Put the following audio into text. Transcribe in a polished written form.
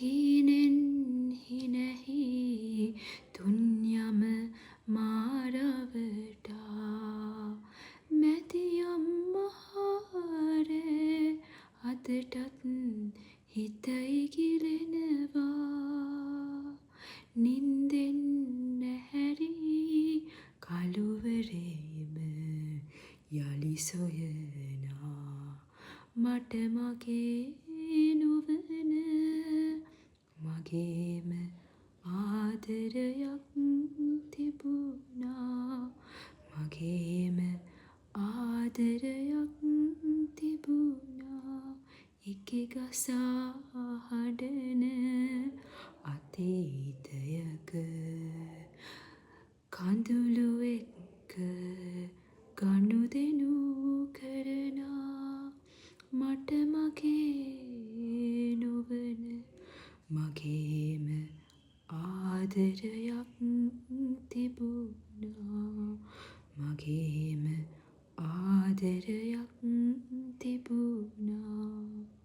හීනෙන් හිනෙහි තුන්යම මාරවටා මැදියම් මහාරේ අදටත් හිතයි ගිලෙනවා නින්දෙන් නැහැරි කළුවරේම යලි සොයනා මට මගේ නුවණ මගේම ආදරයක් තිබුණා මගේම ආදරයක් තිබුණා එකේ ගසා හඬන අතීතයක කඳුළු එක්ක ගනුදෙනු කරනා මට මගේ නුවණ මගේම ආදරයක් තිබුණා මගේම ආදරයක් තිබුණා